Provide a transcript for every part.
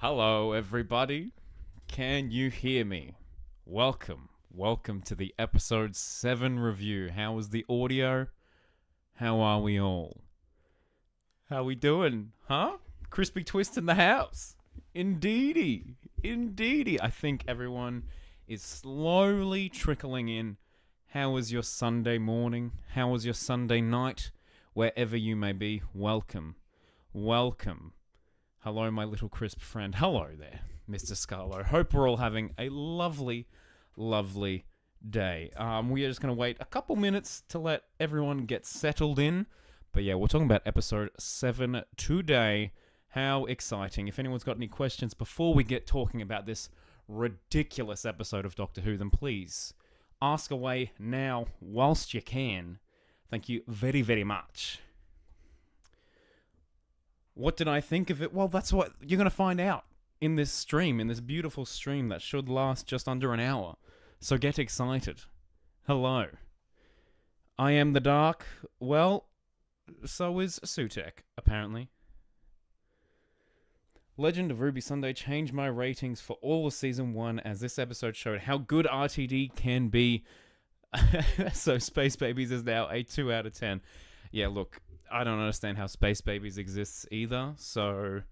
Hello, everybody. Can you hear me? Welcome to the episode 7 review. How is the audio? How are we all? How we doing? Huh? Crispy Twist in the house. Indeedy. I think everyone is slowly trickling in. How was your Sunday morning? How was your Sunday night? Wherever you may be, welcome. Hello, my little crisp friend. Hello there, Mr. Scarlo. Hope we're all having a lovely day. We are just going to wait a couple minutes to let everyone get settled in. But yeah, we're talking about episode 7 today. How exciting. If anyone's got any questions before we get talking about this ridiculous episode of Doctor Who, then please ask away now whilst you can. Thank you very much. What did I think of it? Well, that's what you're going to find out in this stream, in this beautiful stream that should last just under an hour. So get excited. Hello. I am the Dark. Well, so is Sutek, apparently. Legend of Ruby Sunday changed my ratings for all of Season 1 as this episode showed how good RTD can be. So Space Babies is now a 2 out of 10. Yeah, look, I don't understand how Space Babies exists either, so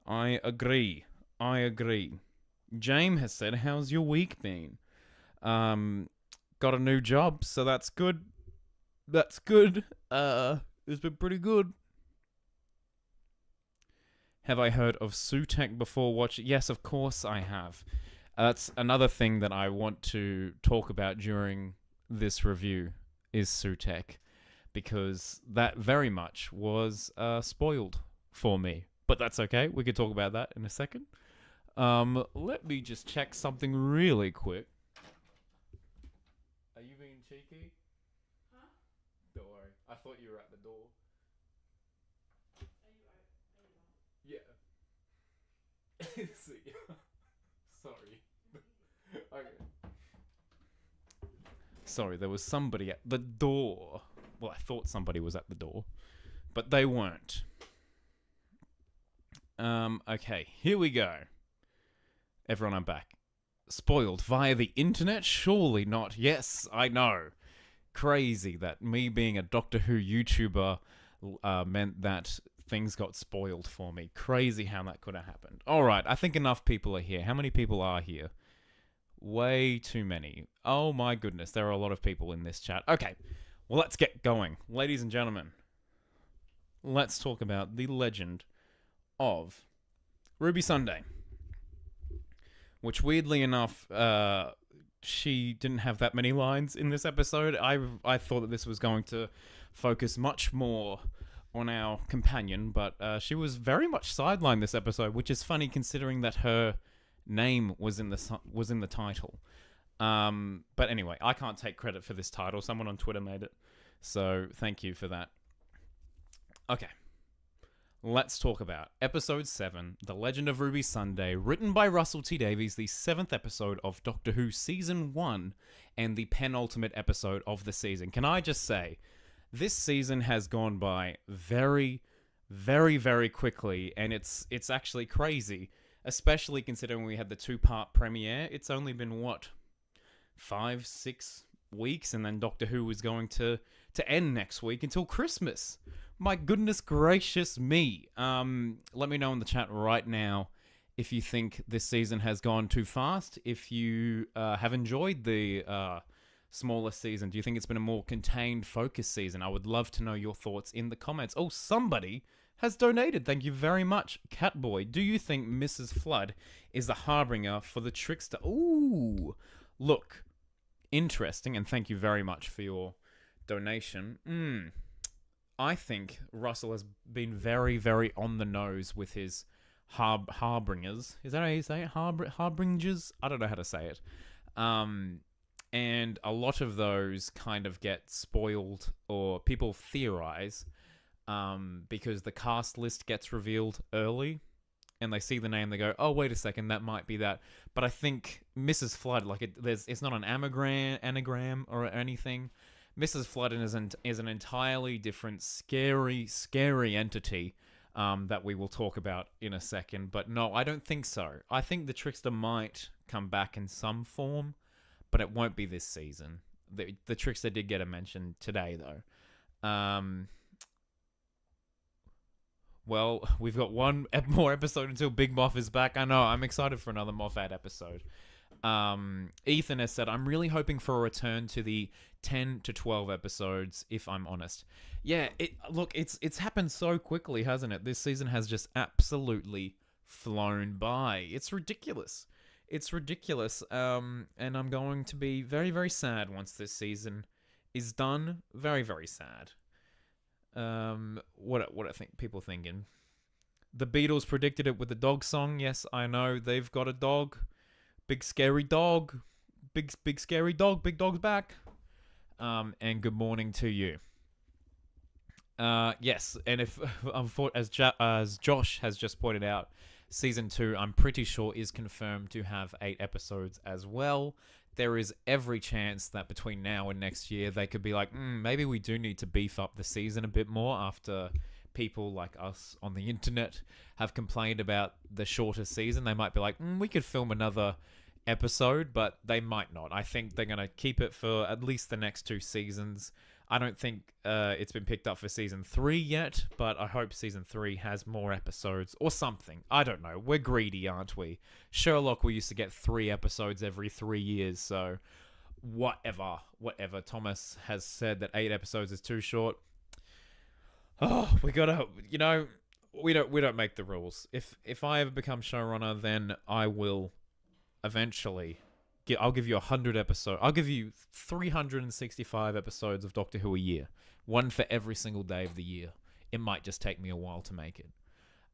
I agree. James has said, how's your week been? Got a new job, so that's good. It's been pretty good. Have I heard of Sutek before watching? Yes, of course I have. That's another thing that I want to talk about during this review is Sutek. Because that very much was spoiled for me. But that's okay. We could talk about that in a second. Let me just check something really quick. Are you being cheeky? Huh? Don't worry. I thought you were at the door. Yeah. See. Sorry. Okay. Sorry, there was somebody at the door. Well, I thought somebody was at the door, but they weren't. Okay, here we go. Everyone, I'm back. Spoiled via the internet? Surely not. Yes, I know. Crazy that me being a Doctor Who YouTuber meant that things got spoiled for me. Crazy how that could have happened. Alright, I think enough people are here. How many people are here? Way too many. Oh my goodness, there are a lot of people in this chat. Okay. Well, let's get going. Ladies and gentlemen, let's talk about the legend of Ruby Sunday. Which, weirdly enough, she didn't have that many lines in this episode. I thought that this was going to focus much more on our companion, but she was very much sidelined this episode, which is funny considering that her name was in the title. But anyway, I can't take credit for this title. Someone on Twitter made it. So thank you for that. Okay. Let's talk about Episode 7, The Legend of Ruby Sunday, written by Russell T Davies, the 7th episode of Doctor Who Season 1, and the penultimate episode of the season. Can I just say, this season has gone by very quickly, and it's actually crazy, especially considering we had the 2-part premiere. It's only been, 5-6 weeks, and then Doctor Who is going to end next week until Christmas. My goodness gracious me. Let me know in the chat right now if you think this season has gone too fast, if you have enjoyed the smaller season. Do you think it's been a more contained, focused season? I would love to know your thoughts in the comments. Oh, somebody has donated. Thank you very much, Catboy. Do you think Mrs. Flood is the harbinger for the trickster? Ooh, look. Interesting, and thank you very much for your donation. I think Russell has been very on the nose with his harbingers. Is that how you say it? Harbingers? I don't know how to say it. And a lot of those kind of get spoiled, or people theorize, because the cast list gets revealed early. And they see the name, they go, oh, wait a second, that might be that. But I think Mrs. Flood, it's not an anagram or anything. Mrs. Flood is an entirely different, scary entity that we will talk about in a second. But no, I don't think so. I think the Trickster might come back in some form, but it won't be this season. The Trickster did get a mention today, though. Well, we've got one more episode until Big Moff is back. I know, I'm excited for another Moffat episode. Ethan has said, I'm really hoping for a return to the 10 to 12 episodes, if I'm honest. Yeah, it's happened so quickly, hasn't it? This season has just absolutely flown by. It's ridiculous. It's ridiculous. And I'm going to be very, very sad once this season is done. Very, very sad. What I think people thinking? The Beatles predicted it with the dog song. Yes, I know they've got a dog. Big scary dog. Big scary dog. Big dog's back. And good morning to you. Yes, and if as Josh has just pointed out, season 2 I'm pretty sure is confirmed to have 8 episodes as well. There is every chance that between now and next year they could be like, maybe we do need to beef up the season a bit more after people like us on the internet have complained about the shorter season. They might be like, we could film another episode, but they might not. I think they're going to keep it for at least the next 2 seasons. I don't think it's been picked up for season 3 yet, but I hope season 3 has more episodes or something. I don't know. We're greedy, aren't we? Sherlock, we used to get 3 episodes every 3 years, so whatever. Thomas has said that 8 episodes is too short. Oh, we gotta, we don't make the rules. If I ever become showrunner, then I will eventually. I'll give you 100 episodes. I'll give you 365 episodes of Doctor Who a year. One for every single day of the year. It might just take me a while to make it.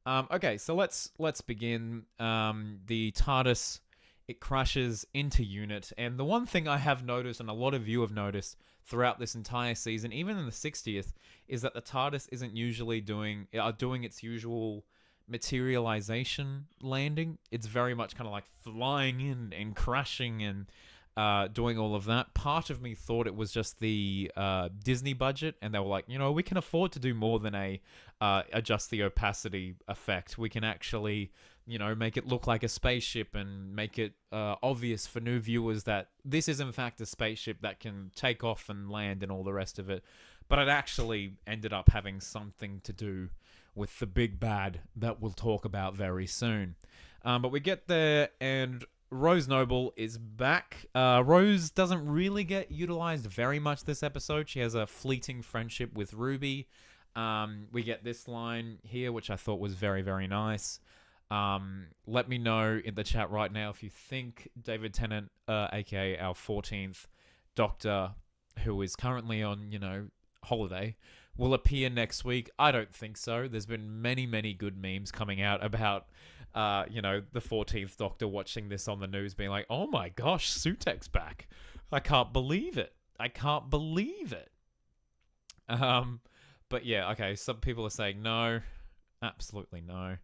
Okay, so let's begin. The TARDIS, it crashes into Unit, and the one thing I have noticed, and a lot of you have noticed throughout this entire season, even in the 60th, is that the TARDIS isn't usually doing its usual materialization landing. It's very much kind of like flying in and crashing and doing all of that. Part of me thought it was just the Disney budget, and they were like, we can afford to do more than adjust the opacity effect. We can actually, make it look like a spaceship and make it obvious for new viewers that this is in fact a spaceship that can take off and land and all the rest of it. But it actually ended up having something to do with the big bad that we'll talk about very soon. But we get there, and Rose Noble is back. Rose doesn't really get utilized very much this episode. She has a fleeting friendship with Ruby. We get this line here, which I thought was very, very nice. Let me know in the chat right now if you think David Tennant, aka our 14th Doctor, who is currently on, holiday, will appear next week. I don't think so. There's been many, many good memes coming out about, the 14th Doctor watching this on the news being like, oh my gosh, Sutek's back. I can't believe it. But yeah, okay, some people are saying no. Absolutely no.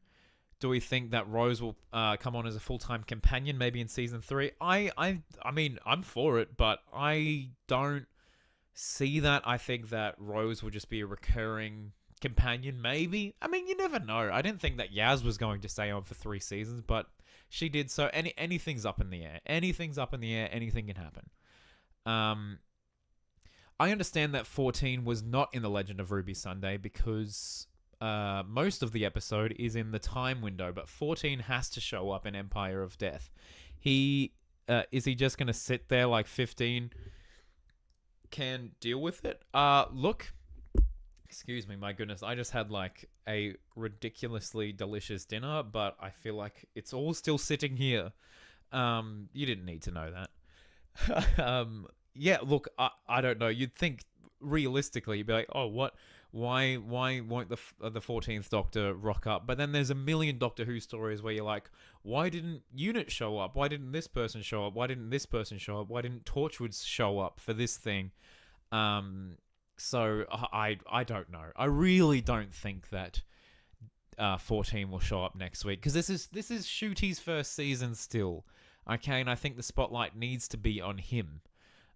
Do we think that Rose will come on as a full-time companion maybe in season 3? I mean, I'm for it, but I don't see that. I think that Rose will just be a recurring companion, maybe. I mean, you never know. I didn't think that Yaz was going to stay on for 3 seasons, but she did. So anything's up in the air. Anything can happen. I understand that 14 was not in The Legend of Ruby Sunday because most of the episode is in the time window, but 14 has to show up in Empire of Death. Is he just going to sit there like 15 can deal with it? Look, excuse me, my goodness, I just had like a ridiculously delicious dinner, but I feel like it's all still sitting here. You didn't need to know that. Yeah, look, I don't know. You'd think realistically, you'd be like, oh, what? Why won't the 14th Doctor rock up? But then there's a million Doctor Who stories where you're like, why didn't Unit show up? Why didn't this person show up? Why didn't this person show up? Why didn't Torchwood show up for this thing? So I don't know. I really don't think that 14 will show up next week, because this is Ncuti's first season still. Okay, and I think the spotlight needs to be on him.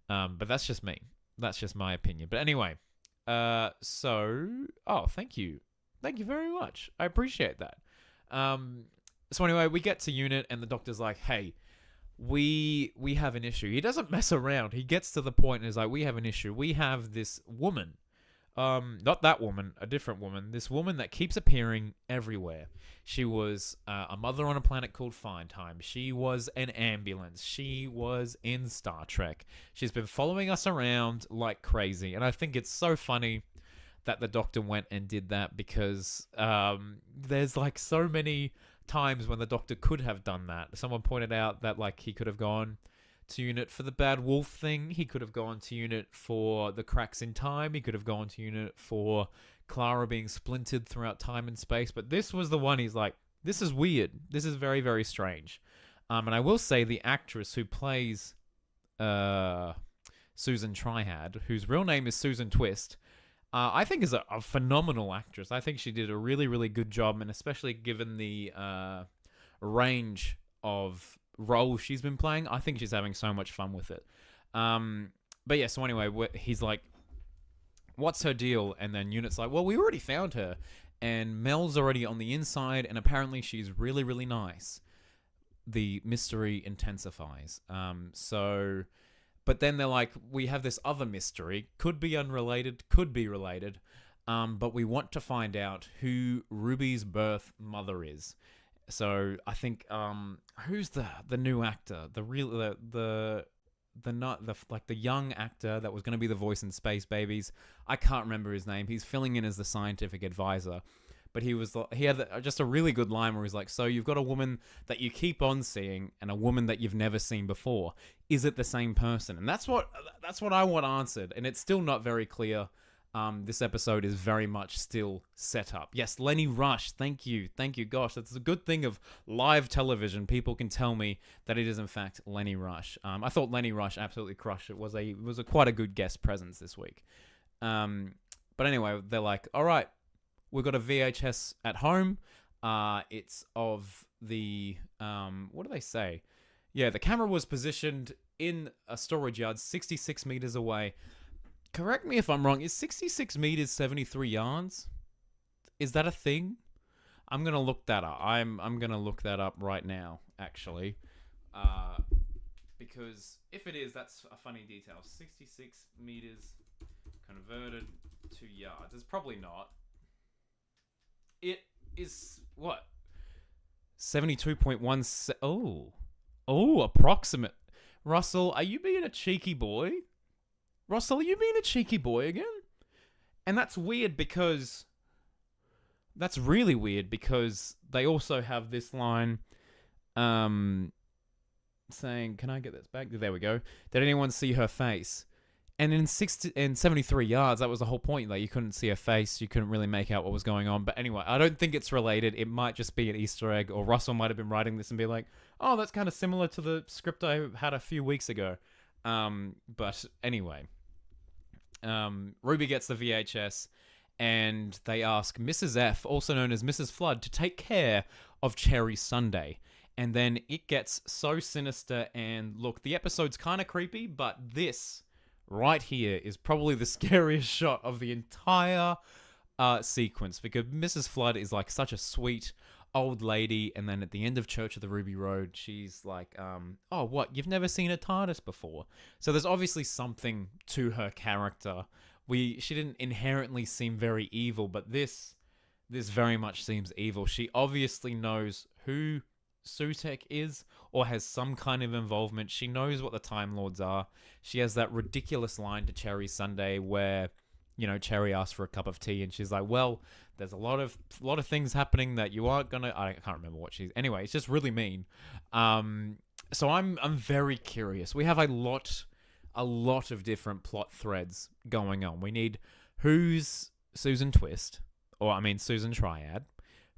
But that's just me. That's just my opinion. But anyway, oh, thank you, Thank you very much. I appreciate that. So anyway, we get to unit, and the doctor's like, "Hey, we have an issue." He doesn't mess around. He gets to the point and is like, "We have an issue. We have this woman. Not that woman, a different woman. This woman that keeps appearing everywhere. She was a mother on a planet called Fine Time. She was an ambulance. She was in Star Trek. She's been following us around like crazy." And I think it's so funny that the doctor went and did that, because there's like so many times when the doctor could have done that. Someone pointed out that like he could have gone to unit for the bad wolf thing. He could have gone to unit for the cracks in time. He could have gone to unit for Clara being splintered throughout time and space. But this was the one he's like, this is weird. This is very, very strange. And I will say the actress who plays Susan Triad, whose real name is Susan Twist, I think is a phenomenal actress. I think she did a really, really good job, and especially given the range of roles she's been playing, I think she's having so much fun with it. But yeah, so anyway, he's like, "What's her deal?" And then Unit's like, "Well, we already found her, and Mel's already on the inside, and apparently she's really, really nice." The mystery intensifies. But then they're like, "We have this other mystery. Could be unrelated, could be related. But we want to find out who Ruby's birth mother is." So I think who's the new actor? The young actor that was going to be the voice in Space Babies. I can't remember his name. He's filling in as the scientific advisor. But he had just a really good line where he's like, "So you've got a woman that you keep on seeing and a woman that you've never seen before. Is it the same person?" And that's what I want answered. And it's still not very clear. This episode is very much still set up. Yes, Lenny Rush. Thank you. Gosh, that's a good thing of live television. People can tell me that it is in fact Lenny Rush. I thought Lenny Rush absolutely crushed it. It was quite a good guest presence this week. But anyway, they're like, "All right, we've got a VHS at home. It's of the what do they say? Yeah, the camera was positioned in a storage yard 66 meters away." Correct me if I'm wrong. Is 66 meters 73 yards? Is that a thing? I'm gonna look that up. I'm gonna look that up right now, actually, because if it is, that's a funny detail. 66 meters converted to yards. It's probably not. It is what? 72.1. Approximate. Russell, are you being a cheeky boy? Russell, are you being a cheeky boy again? And that's weird because... That's really weird because they also have this line saying, "Can I get this back?" There we go. "Did anyone see her face?" And in 73 yards, that was the whole point. Like, you couldn't see her face. You couldn't really make out what was going on. But anyway, I don't think it's related. It might just be an Easter egg, or Russell might have been writing this and be like, "Oh, that's kind of similar to the script I had a few weeks ago." But anyway... Ruby gets the VHS, and they ask Mrs. F, also known as Mrs. Flood, to take care of Cherry Sunday. And then it gets so sinister, and look, the episode's kind of creepy, but this right here is probably the scariest shot of the entire sequence, because Mrs. Flood is like such a sweet old lady, and then at the end of Church of the Ruby Road, she's like, "Oh, what? You've never seen a TARDIS before?" So there's obviously something to her character. She didn't inherently seem very evil, but this very much seems evil. She obviously knows who Sutekh is, or has some kind of involvement. She knows what the Time Lords are. She has that ridiculous line to Cherry Sunday where, Cherry asks for a cup of tea, and she's like, "Well, there's a lot of things happening that you aren't gonna..." I can't remember what she's... Anyway, it's just really mean. So I'm very curious. We have a lot of different plot threads going on. We need who's Susan Twist, Susan Triad.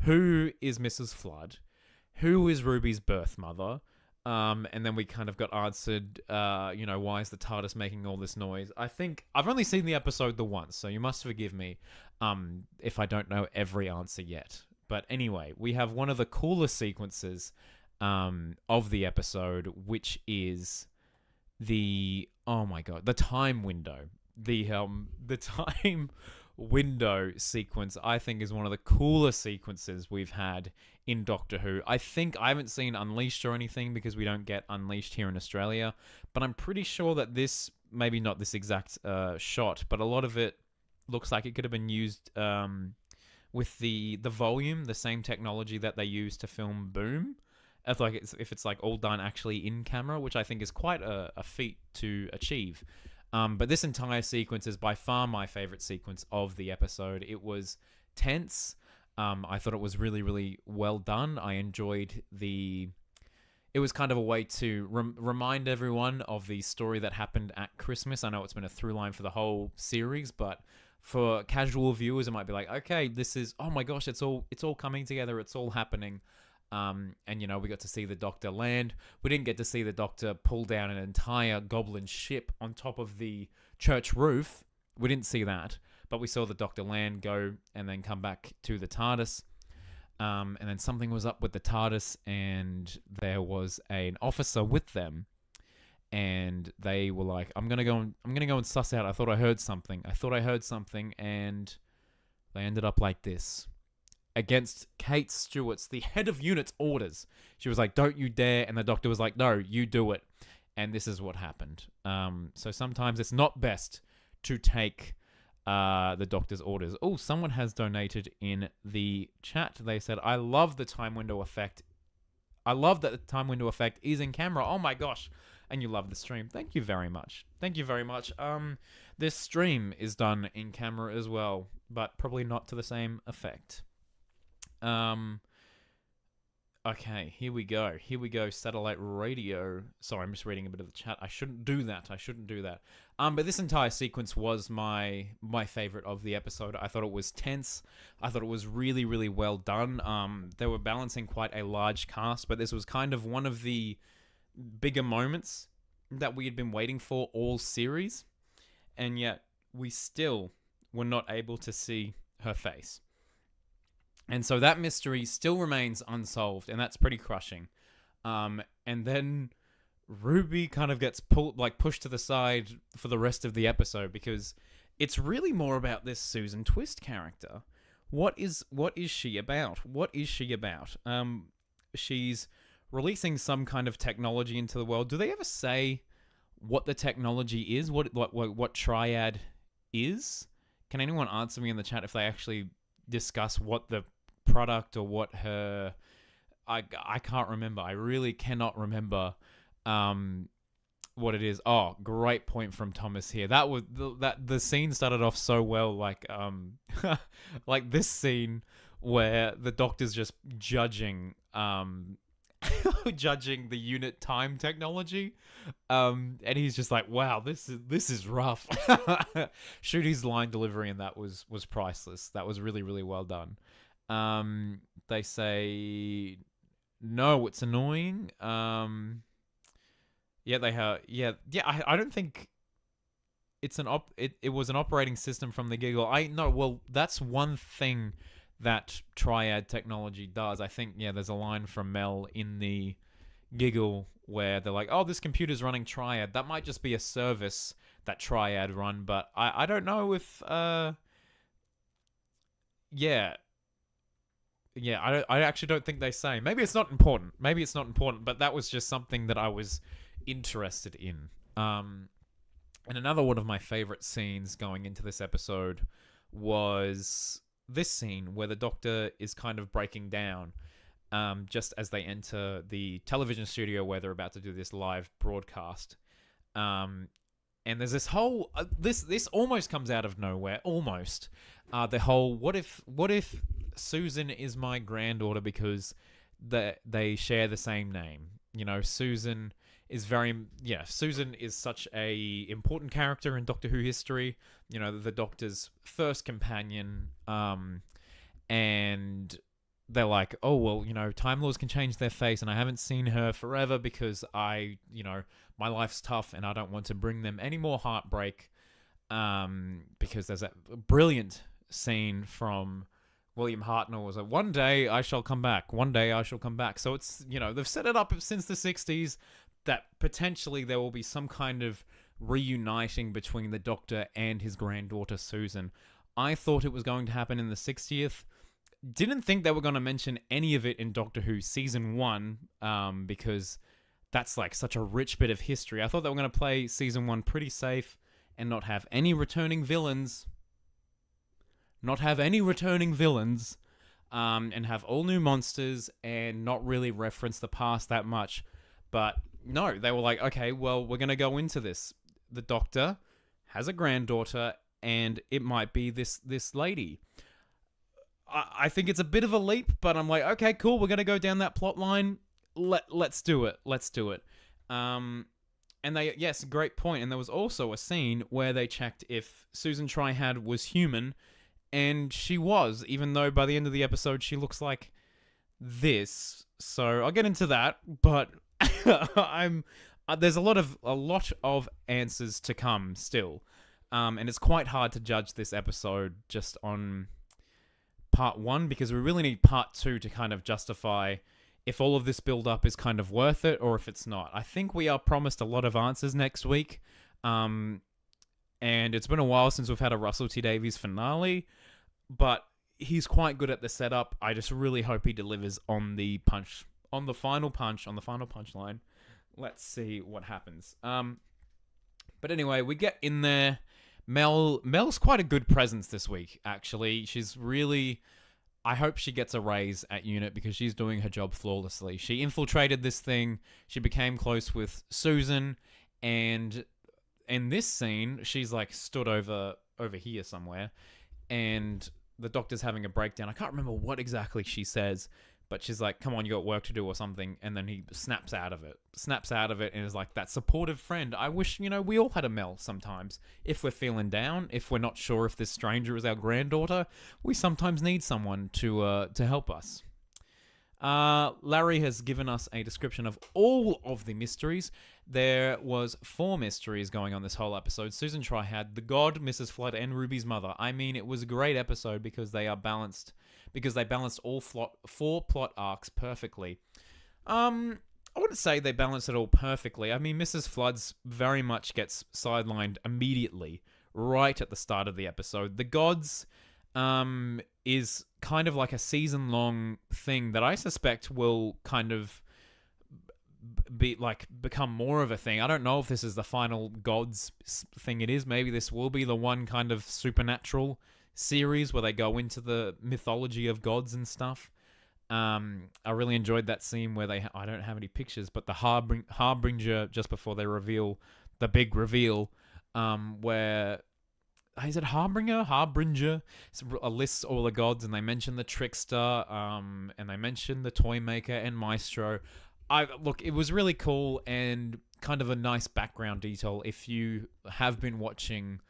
Who is Mrs. Flood? Who is Ruby's birth mother? And then we kind of got answered, why is the TARDIS making all this noise? I think I've only seen the episode the once, so you must forgive me if I don't know every answer yet. But anyway, we have one of the coolest sequences of the episode, which is the time window. The time window sequence, I think, is one of the coolest sequences we've had in Doctor Who. I think I haven't seen Unleashed or anything because we don't get Unleashed here in Australia, but I'm pretty sure that this, maybe not this exact shot, but a lot of it looks like it could have been used with the volume, the same technology that they use to film Boom. If it's like all done actually in camera, which I think is quite a feat to achieve. But this entire sequence is by far my favorite sequence of the episode. It was tense. I thought it was really, really well done. I enjoyed it was kind of a way to remind everyone of the story that happened at Christmas. I know it's been a through line for the whole series, but for casual viewers, it might be like, okay, this is, oh my gosh, it's all coming together. It's all happening. And, you know, we got to see the Doctor land. We didn't get to see the Doctor pull down an entire goblin ship on top of the church roof. We didn't see that. But we saw the Doctor land, go, and then come back to the TARDIS. And then something was up with the TARDIS, and there was an officer with them. And they were like, I'm gonna go and suss out. I thought I heard something. And they ended up like this. Against Kate Stewart's, the head of unit's orders. She was like, don't you dare. And the Doctor was like, no, you do it. And this is what happened. So sometimes it's not best to take the Doctor's orders. Oh, someone has donated in the chat. They said, I love the time window effect. I love that the time window effect is in camera. Oh my gosh. And you love the stream. Thank you very much. This stream is done in camera as well, but probably not to the same effect. Okay, here we go. Satellite radio. Sorry, I'm just reading a bit of the chat. I shouldn't do that. But this entire sequence was my favorite of the episode. I thought it was tense. I thought it was really, really well done. They were balancing quite a large cast, but this was kind of one of the bigger moments that we had been waiting for all series, and yet we still were not able to see her face. And so that mystery still remains unsolved, and that's pretty crushing. And then Ruby kind of gets pushed to the side for the rest of the episode, because it's really more about this Susan Twist character. What is she about? She's releasing some kind of technology into the world. Do they ever say what the technology is? What Triad is? Can anyone answer me in the chat if they actually discuss what the product or what her... I can't remember. I really cannot remember what it is. Oh, great point from Thomas here. That was the scene started off so well, like like this scene where the Doctor's just judging judging the unit time technology, and he's just like, wow, this is rough. Shooty's line delivery, and that was priceless. That was really, really well done. They say no, it's annoying. Yeah, they have. Yeah. I don't think it's it was an operating system from the Giggle. I know. Well, that's one thing that Triad technology does. I think, yeah, there's a line from Mel in the Giggle where they're like, oh, this computer's running Triad. That might just be a service that Triad run, but I don't know if yeah, I actually don't think they say. Maybe it's not important, but that was just something that I was interested in. And another one of my favorite scenes going into this episode was this scene where the Doctor is kind of breaking down just as they enter the television studio where they're about to do this live broadcast. And there's this whole... this almost comes out of nowhere, almost. The whole, what if Susan is my granddaughter because they share the same name? You know, Susan is Susan is such a important character in Doctor Who history. You know, the Doctor's first companion. And they're like, oh, well, you know, Time Lords can change their face, and I haven't seen her forever because my life's tough and I don't want to bring them any more heartbreak. Because there's that brilliant scene from William Hartnell was like, one day I shall come back. So it's, they've set it up since the 60s that potentially there will be some kind of reuniting between the Doctor and his granddaughter Susan. I thought it was going to happen in the 60th. Didn't think they were going to mention any of it in Doctor Who Season 1, because that's like such a rich bit of history. I thought they were going to play Season 1 pretty safe and not have any returning villains. And have all new monsters and not really reference the past that much. But no, they were like, okay, well, we're going to go into this. The Doctor has a granddaughter, and it might be this lady. I think it's a bit of a leap, but I'm like, okay, cool, we're going to go down that plot line. Let's do it. And yes, great point. And there was also a scene where they checked if Susan Tryhad was human, and she was, even though by the end of the episode she looks like this. So I'll get into that, but there's a lot of answers to come still, and it's quite hard to judge this episode just on part 1, because we really need part 2 to kind of justify if all of this build-up is kind of worth it or if it's not. I think we are promised a lot of answers next week, and it's been a while since we've had a Russell T Davies finale, but he's quite good at the setup. I just really hope he delivers on the final punchline. Let's see what happens. But anyway, we get in there. Mel's quite a good presence this week, actually. She's really... I hope she gets a raise at UNIT because she's doing her job flawlessly. She infiltrated this thing. She became close with Susan. And in this scene, she's like stood over here somewhere. And the Doctor's having a breakdown. I can't remember what exactly she says. But she's like, come on, you got work to do or something. And then he snaps out of it and is like that supportive friend. I wish, we all had a Mel sometimes. If we're feeling down, if we're not sure if this stranger is our granddaughter, we sometimes need someone to help us. Larry has given us a description of all of the mysteries. There was 4 mysteries going on this whole episode. Susan Tryhad, the God, Mrs. Flood, and Ruby's mother. I mean, it was a great episode because they balanced all 4 plot arcs perfectly. I wouldn't say they balanced it all perfectly. I mean, Mrs. Flood's very much gets sidelined immediately, right at the start of the episode. The Gods is kind of like a season-long thing that I suspect will kind of become more of a thing. I don't know if this is the final Gods thing it is. Maybe this will be the one kind of supernatural series where they go into the mythology of gods and stuff. I really enjoyed that scene where I don't have any pictures, but the Harbinger just before they reveal the big reveal, where is it Harbinger lists all the gods, and they mention the Trickster, and they mention the Toymaker and Maestro. It was really cool and kind of a nice background detail if you have been watching.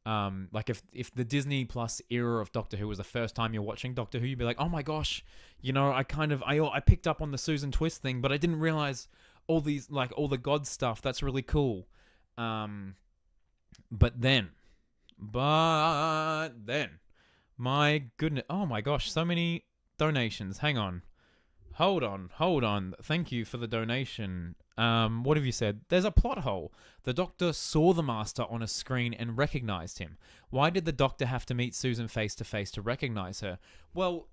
If the Disney Plus era of Doctor Who was the first time you're watching Doctor Who, you'd be like, oh my gosh, I picked up on the Susan Twist thing, but I didn't realize all the God stuff. That's really cool. But then, my goodness, oh my gosh, so many donations. Hang on. Hold on. Thank you for the donation. What have you said? There's a plot hole. The Doctor saw the Master on a screen and recognized him. Why did the Doctor have to meet Susan face to face to recognize her? Well,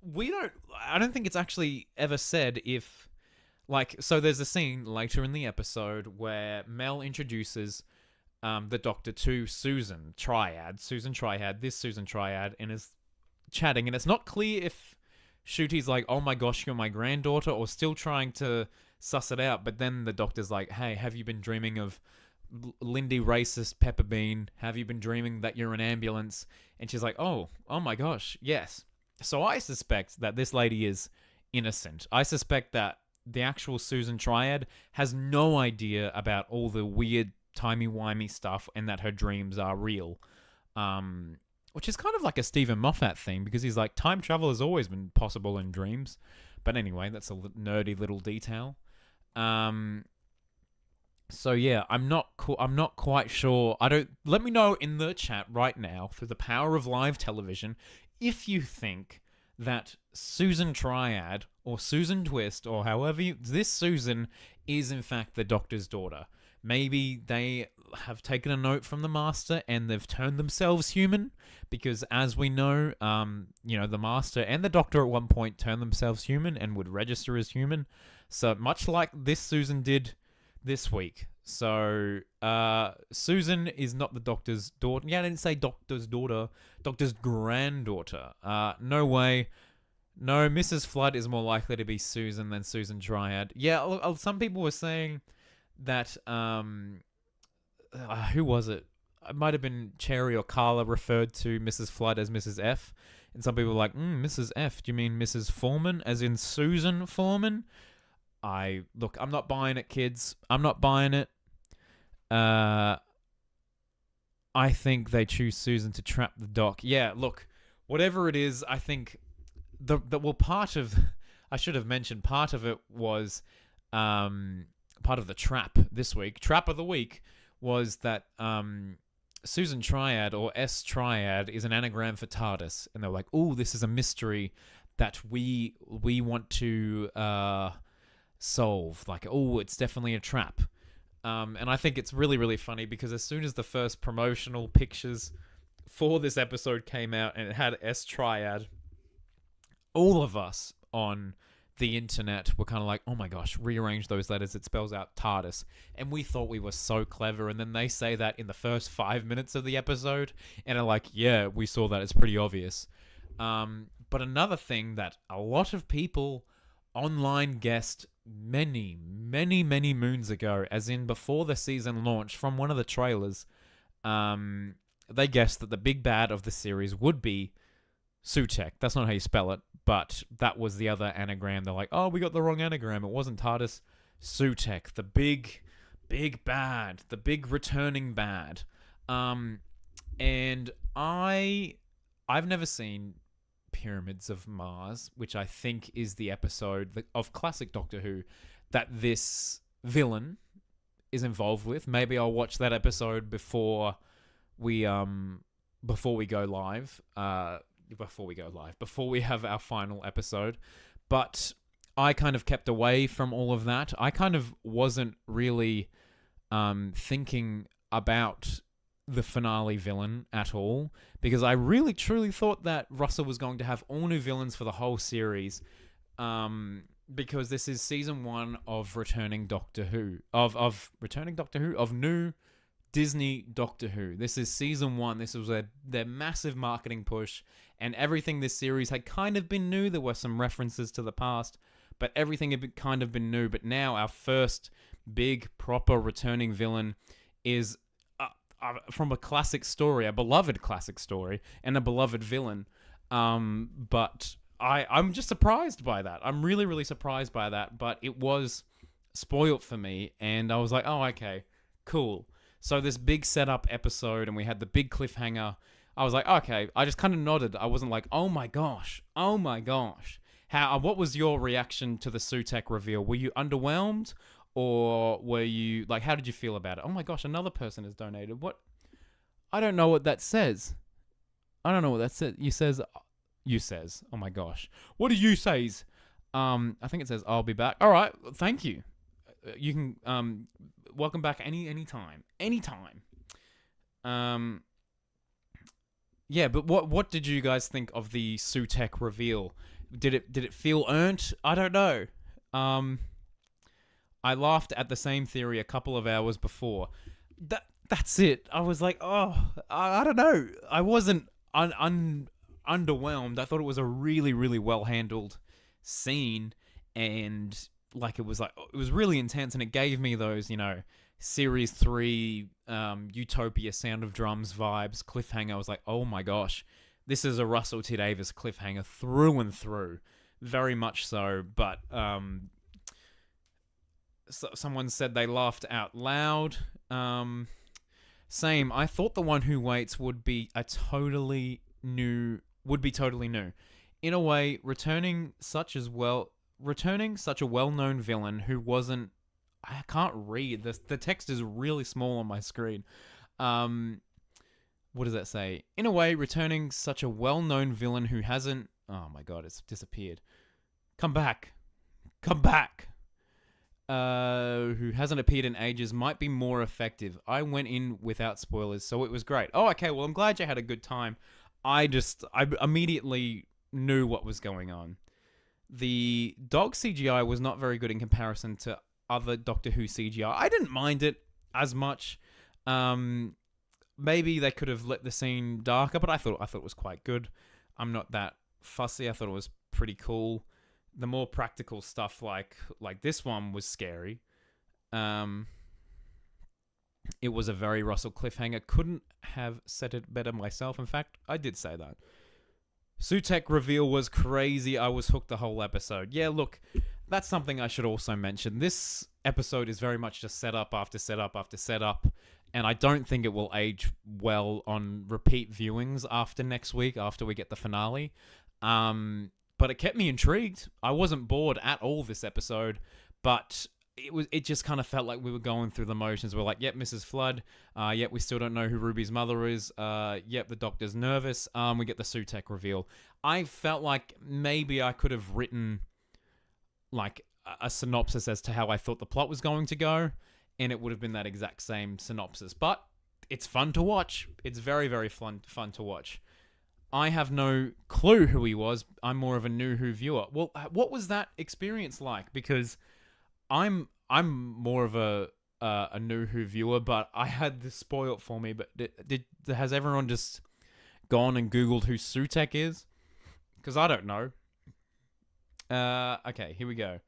I don't think it's actually ever said if, so there's a scene later in the episode where Mel introduces the Doctor to Susan Tryhad, and is chatting, and it's not clear if Ncuti's like, oh my gosh, you're my granddaughter, or still trying to suss it out. But then the Doctor's like, hey, have you been dreaming of Lindy racist Pepperbean? Have you been dreaming that you're an ambulance? And she's like, oh my gosh, yes. So I suspect that this lady is innocent. I suspect that the actual Susan Tryhad has no idea about all the weird timey-wimey stuff and that her dreams are real. Which is kind of like a Stephen Moffat thing, because he's like, time travel has always been possible in dreams. But anyway, that's a nerdy little detail. So yeah, I'm not quite sure. Let me know in the chat right now, through the power of live television, if you think that Susan Tryhad or Susan Twist or this Susan is in fact the Doctor's daughter. Maybe they have taken a note from the Master and they've turned themselves human, because as we know, the Master and the Doctor at one point turned themselves human and would register as human. So much like this Susan did this week. So Susan is not the Doctor's daughter. Yeah, I didn't say Doctor's daughter. Doctor's granddaughter. No way. No, Mrs. Flood is more likely to be Susan than Susan Dryad. Yeah, some people were saying that who was it? It might have been Cherry or Carla referred to Mrs. Flood as Mrs. F. And some people were like, Mrs. F, do you mean Mrs. Foreman, as in Susan Foreman? I'm not buying it, kids. I'm not buying it. I think they choose Susan to trap the Doc. Yeah, look, whatever it is, I think part of I should have mentioned part of it was part of the trap this week. Trap of the week was that Susan Triad or S Triad is an anagram for TARDIS, and they're like, "Oh, this is a mystery that we want to solve." Like, oh, it's definitely a trap. And I think it's really, really funny because as soon as the first promotional pictures for this episode came out and it had S Triad, all of us on the internet were kind of like, oh my gosh, rearrange those letters, it spells out TARDIS. And we thought we were so clever, and then they say that in the first 5 minutes of the episode and are like, yeah, we saw that, it's pretty obvious. But another thing that a lot of people online guessed many, many, many moons ago, as in before the season launched, from one of the trailers, they guessed that the big bad of the series would be Sutekh. That's not how you spell it, but that was the other anagram. They're like, oh, we got the wrong anagram. It wasn't TARDIS. Sutekh, the big bad, the big returning bad. And I've never seen Pyramids of Mars, which I think is the episode of classic Doctor Who that this villain is involved with. Maybe I'll watch that episode before we go live. Before we have our final episode. But I kind of kept away from all of that. I kind of wasn't really thinking about the finale villain at all, because I really truly thought that Russell was going to have all new villains for the whole series, because this is season 1 of Returning Doctor Who, of new Disney Doctor Who. This is season 1. This was their massive marketing push, and everything this series had kind of been new. There were some references to the past, but everything had kind of been new. But now our first big, proper returning villain is from a classic story, a beloved classic story, and a beloved villain. But I'm just surprised by that. I'm really, really surprised by that. But it was spoilt for me, and I was like, oh, okay, cool. So this big setup episode, and we had the big cliffhanger. I was like, okay. I just kind of nodded. I wasn't like, oh my gosh. What was your reaction to the Sutekh reveal? Were you underwhelmed? Or were you, like, how did you feel about it? Oh my gosh, another person has donated. What? I don't know what that says. You says. Oh my gosh. What do you says? I think it says, I'll be back. All right. Thank you. You can, welcome back anytime. Yeah, but what did you guys think of the Sutekh reveal? Did it feel earned? I don't know. I laughed at the same theory a couple of hours before. That's it. I was like, oh, I don't know. I wasn't underwhelmed. I thought it was a really, really well handled scene, and it was really intense, and it gave me those, Series 3 Utopia Sound of Drums vibes, cliffhanger. I was like, oh my gosh, this is a Russell T Davies cliffhanger through and through. Very much so, but someone said they laughed out loud. Same. I thought the One Who Waits would be totally new. In a way, returning such a well-known villain who wasn't. I can't read this. The text is really small on my screen. What does that say? In a way, returning such a well-known villain who hasn't. Oh my god, it's disappeared. Come back. who hasn't appeared in ages, might be more effective. I went in without spoilers, so it was great. Oh, okay. Well, I'm glad you had a good time. I immediately knew what was going on. The dog CGI was not very good in comparison to other Doctor Who CGI. I didn't mind it as much. Maybe they could have let the scene darker, but I thought it was quite good. I'm not that fussy. I thought it was pretty cool. The more practical stuff, like this one, was scary. It was a very Russell cliffhanger. Couldn't have said it better myself. In fact, I did say that. Sutekh reveal was crazy. I was hooked the whole episode. Yeah, look, that's something I should also mention. This episode is very much just setup after setup after setup, and I don't think it will age well on repeat viewings after next week, after we get the finale. But it kept me intrigued. I wasn't bored at all this episode, but it just kind of felt like we were going through the motions. We're like, yep, Mrs. Flood. Yep, we still don't know who Ruby's mother is. Yep, the doctor's nervous. We get the Sutekh reveal. I felt like maybe I could have written like a synopsis as to how I thought the plot was going to go, and it would have been that exact same synopsis. But it's fun to watch. It's very, very fun to watch. I have no clue who he was. I'm more of a new Who viewer. Well, what was that experience like? Because I'm more of a new Who viewer, but I had this spoiled for me. But has everyone just gone and Googled who Sutekh is? Because I don't know. Okay, here we go.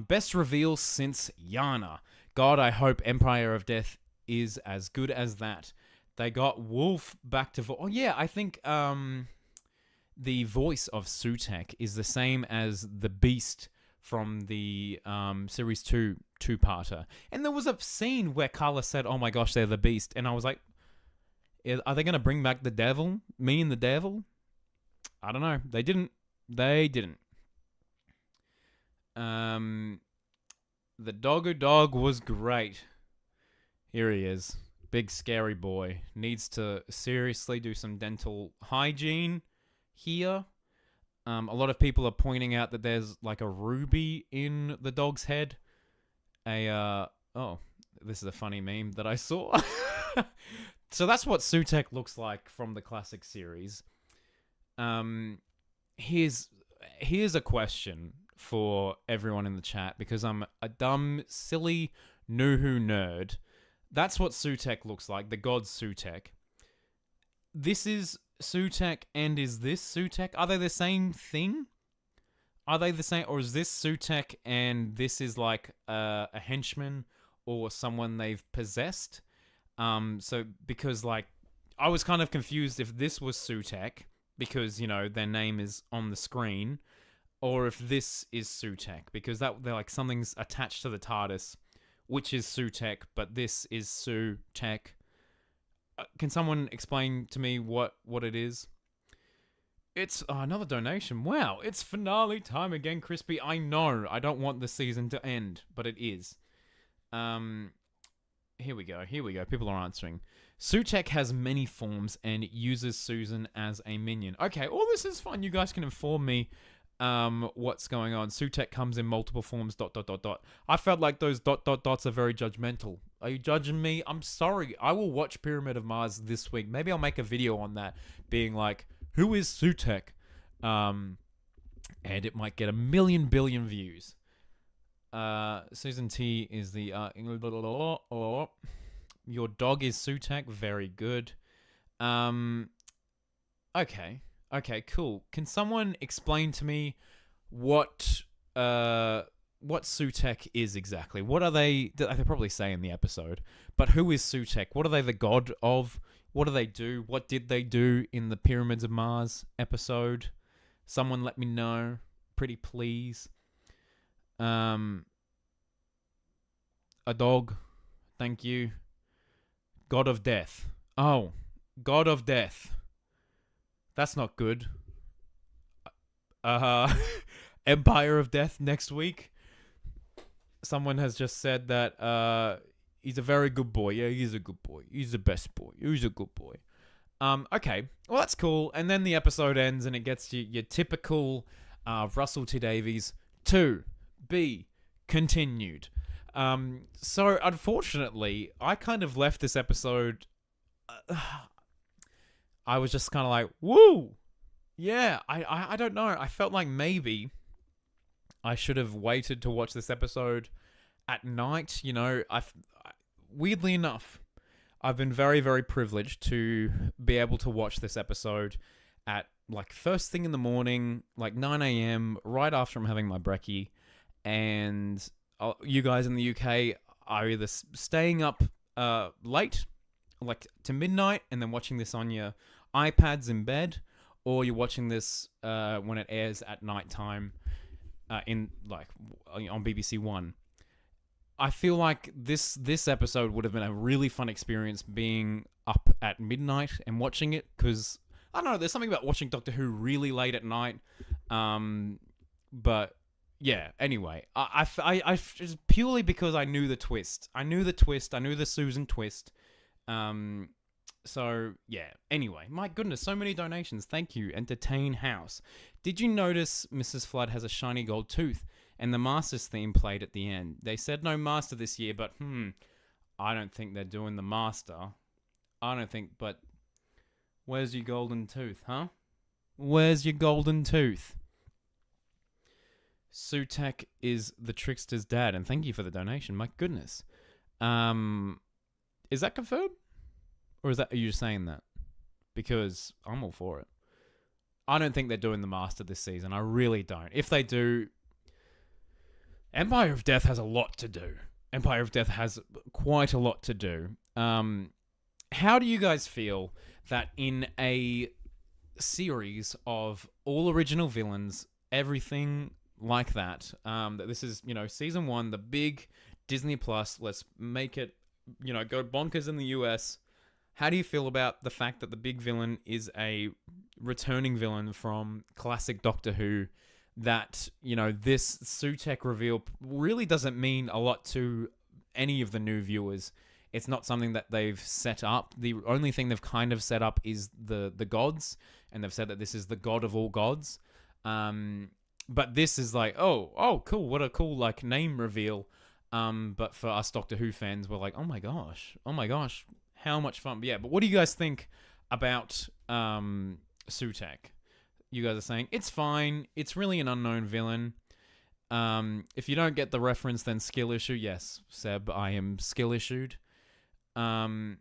Best reveal since Yana. God, I hope Empire of Death is as good as that. They got Wolf back to... Oh, yeah, I think the voice of Sutekh is the same as the Beast from the Series 2 two-parter. And there was a scene where Carla said, oh my gosh, they're the Beast. And I was like, are they going to bring back the devil? Me and the devil? I don't know. They didn't. The Doggo Dog was great. Here he is. Big scary boy. Needs to seriously do some dental hygiene here. A lot of people are pointing out that there's like a ruby in the dog's head. Oh, this is a funny meme that I saw. So that's what Sutekh looks like from the classic series. Here's a question for everyone in the chat, because I'm a dumb, silly, new Who nerd. That's what Sutekh looks like, the god Sutekh. This is Sutekh, and is this Sutekh? Are they the same thing? Are they the same, or is this Sutekh and this is like a henchman or someone they've possessed? So because like I was kind of confused if this was Sutekh because their name is on the screen, or if this is Sutekh because they're like something's attached to the TARDIS, which is Sutekh, but this is Sutekh. Can someone explain to me what it is? It's another donation. Wow, it's finale time again, Crispy. I know. I don't want the season to end, but it is. Here we go. People are answering. Sutekh has many forms and uses Susan as a minion. Okay, all this is fun. You guys can inform me what's going on. Sutekh comes in multiple forms, ... I felt like those ... are very judgmental. Are you judging me? I'm sorry. I will watch Pyramid of Mars this week. Maybe I'll make a video on that, being like, who is Sutekh? And it might get 1 million billion views. Susan T is the your dog is Sutekh. Very good. Okay, cool. Can someone explain to me what Sutekh is exactly? What are they? They probably say in the episode, but who is Sutekh? What are they the god of? What do they do? What did they do in the Pyramids of Mars episode? Someone let me know, pretty please. A dog. Thank you. God of Death. Oh, God of Death. That's not good. Empire of Death next week. Someone has just said that he's a very good boy. Yeah, he's a good boy. He's the best boy. He's a good boy. Okay. Well, that's cool. And then the episode ends and it gets your typical Russell T Davies to be continued. So unfortunately, I kind of left this episode. I was just kind of like, woo! Yeah, I don't know. I felt like maybe I should have waited to watch this episode at night. You know, weirdly enough, I've been very, very privileged to be able to watch this episode at like first thing in the morning, like 9 a.m., right after I'm having my brekkie. And you guys in the UK are either staying up late, like to midnight, and then watching this on your iPads in bed, or you're watching this when it airs at nighttime in like on BBC One. I feel like this episode would have been a really fun experience being up at midnight and watching it, because I don't know, there's something about watching Doctor Who really late at night. But yeah, anyway, I just purely because I knew the twist. I knew the Susan twist. So yeah, anyway, my goodness, so many donations. Thank you, Entertain House. Did you notice Mrs. Flood has a shiny gold tooth? And the Masters theme played at the end. They said no Master this year, but I don't think they're doing the Master. I don't think, but where's your golden tooth, huh? Where's your golden tooth? Sutek is the trickster's dad, and thank you for the donation. My goodness. Is that confirmed? Or are you just saying that? Because I'm all for it. I don't think they're doing the Master this season. I really don't. If they do, Empire of Death has a lot to do. Empire of Death has quite a lot to do. How do you guys feel that in a series of all original villains, everything like that, that this is, season 1, the big Disney Plus, let's make it, go bonkers in the US. How do you feel about the fact that the big villain is a returning villain from classic Doctor Who? That, this Sutek reveal really doesn't mean a lot to any of the new viewers. It's not something that they've set up. The only thing they've kind of set up is the gods, and they've said that this is the god of all gods. But this is like, oh, cool, what a cool like name reveal. But for us Doctor Who fans, we're like, oh my gosh, how much fun. But yeah, but what do you guys think about Sutek? You guys are saying, it's fine. It's really an unknown villain. If you don't get the reference, then skill issue. Yes, Seb, I am skill issued. I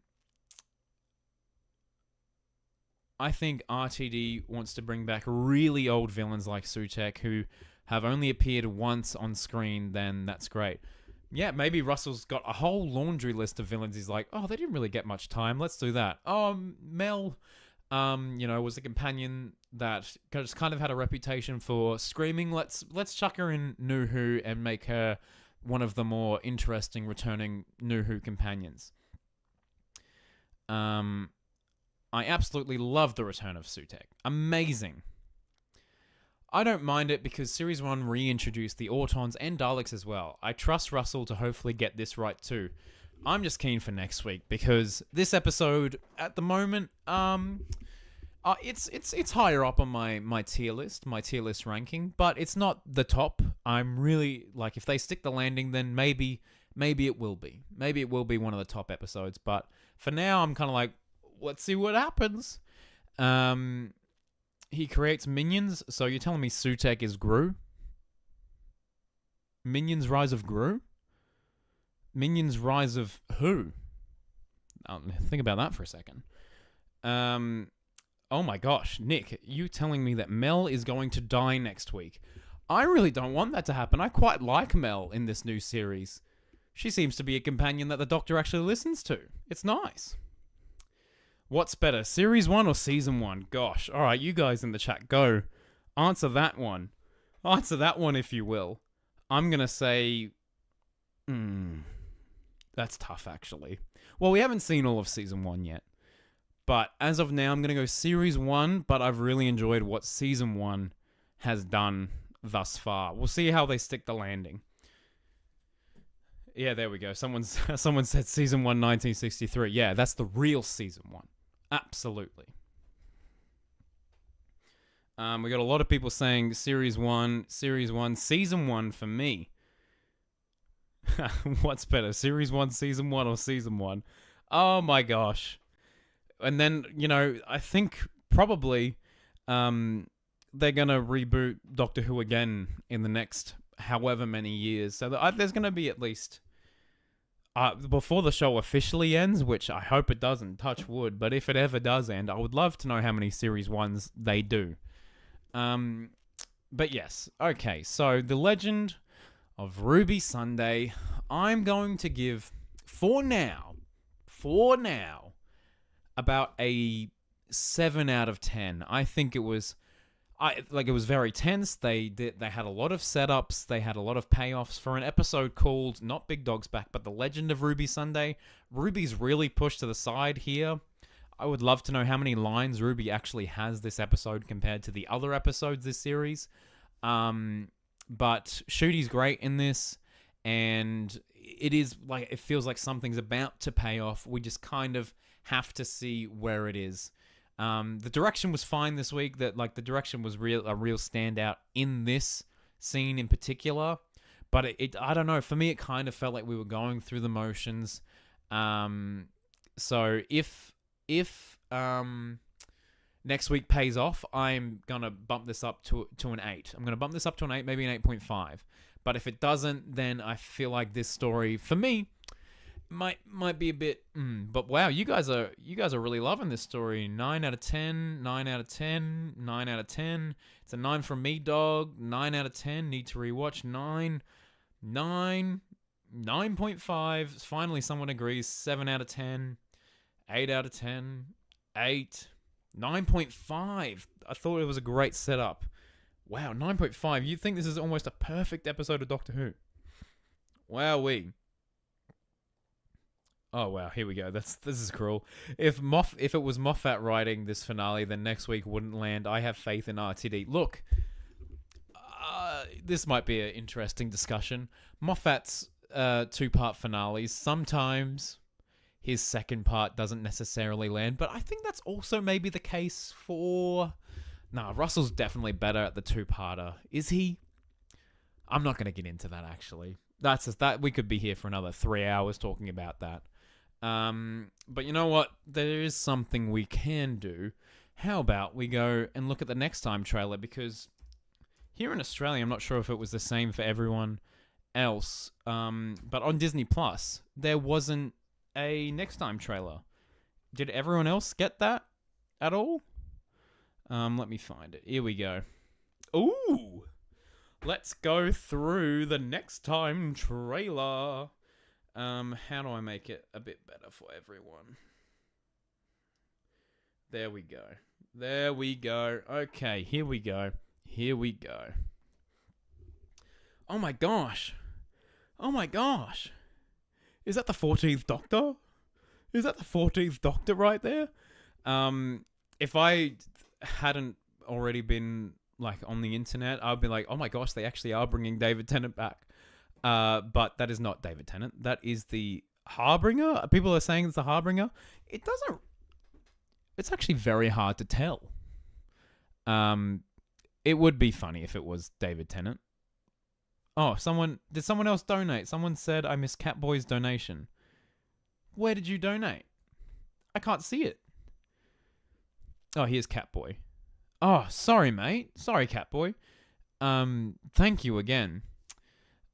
think RTD wants to bring back really old villains like Sutek who have only appeared once on screen, then that's great. Yeah, maybe Russell's got a whole laundry list of villains. He's like, they didn't really get much time. Let's do that. Mel... was a companion that just kind of had a reputation for screaming. Let's chuck her in New Who and make her one of the more interesting returning New Who companions. I absolutely love the return of Sutek. Amazing. I don't mind it because Series 1 reintroduced the Autons and Daleks as well. I trust Russell to hopefully get this right too. I'm just keen for next week because this episode, at the moment, it's higher up on my tier list ranking, but it's not the top. I'm really like, if they stick the landing, then maybe it will be. Maybe it will be one of the top episodes. But for now, I'm kind of like, let's see what happens. He creates minions, so you're telling me Sutek is Gru? Minions Rise of Gru? Minions Rise of who? Think about that for a second. Oh my gosh, Nick, you telling me that Mel is going to die next week. I really don't want that to happen. I quite like Mel in this new series. She seems to be a companion that the Doctor actually listens to. It's nice. What's better, Series 1 or Season 1? Gosh, alright, you guys in the chat, go. Answer that one. Answer that one if you will. I'm gonna say... that's tough, actually. Well, we haven't seen all of Season 1 yet. But as of now, I'm going to go Series 1, but I've really enjoyed what Season 1 has done thus far. We'll see how they stick the landing. Yeah, there we go. Someone said Season 1, 1963. Yeah, that's the real Season 1. Absolutely. We got a lot of people saying Series 1, Season 1 for me. What's better, Series 1, Season 1, or Season 1? Oh my gosh. And then, I think probably they're going to reboot Doctor Who again in the next however many years. So there's going to be at least, before the show officially ends, which I hope it doesn't, touch wood, but if it ever does end, I would love to know how many Series 1s they do. But yes, okay, so The Legend of Ruby Sunday, I'm going to give, for now, about a 7 out of 10. I think it was, it was very tense. They had a lot of setups. They had a lot of payoffs for an episode called not Big Dog's Back, but The Legend of Ruby Sunday. Ruby's really pushed to the side here. I would love to know how many lines Ruby actually has this episode compared to the other episodes this series. But Ncuti's great in this, and it feels like something's about to pay off. We just kind of have to see where it is. The direction was fine this week. The direction was a real standout in this scene in particular. But I don't know. For me, it kind of felt like we were going through the motions. So if next week pays off, I'm gonna bump this up to an 8. I'm gonna bump this up to an 8, maybe an 8.5. But if it doesn't, then I feel like this story, for me, might be a bit. But wow, you guys are really loving this story. 9 out of 10, 9 out of 10, 9 out of 10. It's a 9 from me, dog. 9 out of 10. Need to rewatch. 9, 9.5. Finally, someone agrees. 7 out of 10, 8 out of 10, 8, 9.5. I thought it was a great setup. Wow, 9.5. You think this is almost a perfect episode of Doctor Who? Wowee. Oh wow, here we go. This is cruel. If it was Moffat writing this finale, then next week wouldn't land. I have faith in RTD. Look, this might be an interesting discussion. Moffat's 2-part finales, sometimes his second part doesn't necessarily land, but I think that's also maybe the case for... Nah, Russell's definitely better at the 2-parter. Is he? I'm not going to get into that, actually. We could be here for another 3 hours talking about that. But you know what? There is something we can do. How about we go and look at the Next Time trailer? Because here in Australia, I'm not sure if it was the same for everyone else. But on Disney Plus, there wasn't a Next Time trailer. Did everyone else get that at all? Let me find it. Here we go. Ooh! Let's go through the Next Time trailer. How do I make it a bit better for everyone? There we go. There we go. Okay, here we go. Here we go. Oh my gosh. Oh my gosh. Is that the 14th Doctor? Is that the 14th Doctor right there? If I hadn't already been on the internet, I'd be like, oh my gosh, they actually are bringing David Tennant back. But that is not David Tennant. That is the Harbinger. People are saying it's the Harbinger. It's actually very hard to tell. It would be funny if it was David Tennant. Oh, did someone else donate? Someone said I missed Catboy's donation. Where did you donate? I can't see it. Oh, here's Catboy. Oh, sorry, mate. Sorry, Catboy. Thank you again.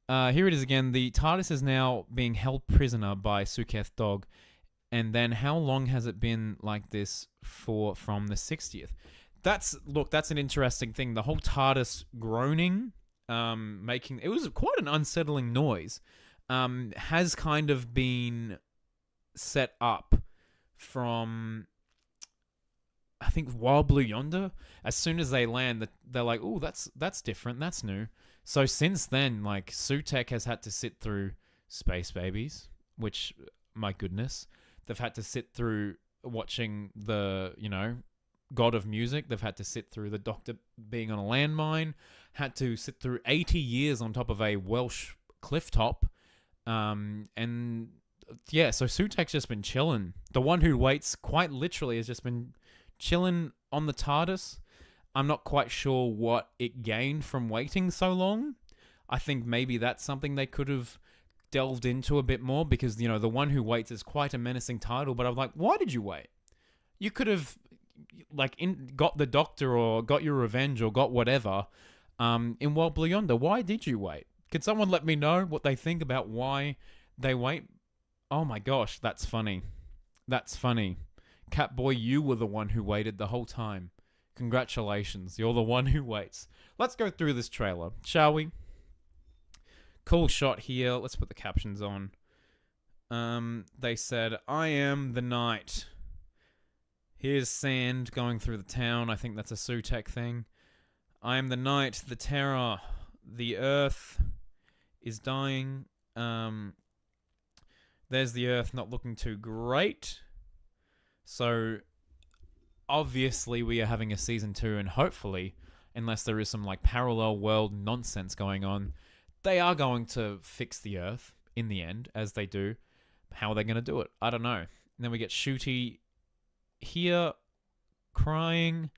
Here it is again. The TARDIS is now being held prisoner by Suketh Dog. And then how long has it been like this from the 60th? That's an interesting thing. The whole TARDIS groaning, it was quite an unsettling noise, has kind of been set up from, I think, Wild Blue Yonder. As soon as they land, they're like, "Oh, that's different. That's new." So since then, Sutekh has had to sit through Space Babies, which, my goodness, they've had to sit through watching the, God of Music. They've had to sit through the Doctor being on a landmine. Had to sit through 80 years on top of a Welsh cliff top. And yeah, so Sutek's just been chilling. The one who waits, quite literally, has just been chilling on the TARDIS. I'm not quite sure what it gained from waiting so long. I think maybe that's something they could have delved into a bit more because, you know, The One Who Waits is quite a menacing title, but I'm like, why did you wait? You could have, like, got the Doctor or got your revenge or got whatever in Wild Blue Yonder. Why did you wait? Could someone let me know what they think about why they wait? Oh my gosh, that's funny. That's funny. Catboy, you were the one who waited the whole time. Congratulations, you're the one who waits. Let's go through this trailer, shall we? Cool shot here. Let's put the captions on. They said, I am the night. Here's sand going through the town. I think that's a Sutekh thing. I am the night, the terror. The earth is dying. There's the earth not looking too great. So, obviously we are having a season 2, and hopefully, unless there is some like parallel world nonsense going on, they are going to fix the earth in the end, as they do. How are they going to do it? I don't know. And then we get Ncuti here crying.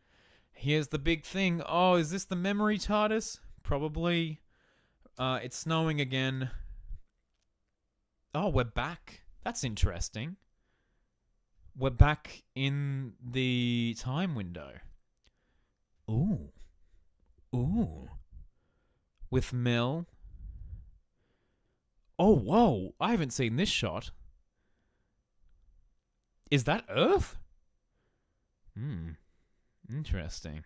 Here's the big thing. Oh, is this the memory TARDIS? Probably. It's snowing again. Oh, we're back. That's interesting. We're back in the time window. Ooh. Ooh. With Mel. Oh, whoa. I haven't seen this shot. Is that Earth? Interesting.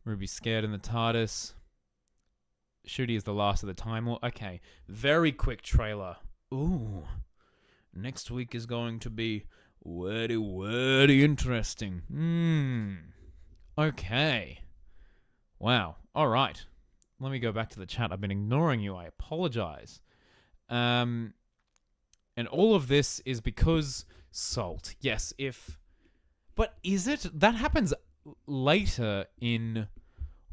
Ruby's scared in the TARDIS. Ncuti is the last of the Time Lord. Okay. Very quick trailer. Ooh. Next week is going to be very interesting. Okay. Wow. All right. Let me go back to the chat. I've been ignoring you. I apologize. And all of this is because Salt. Yes, if... But is it? That happens later in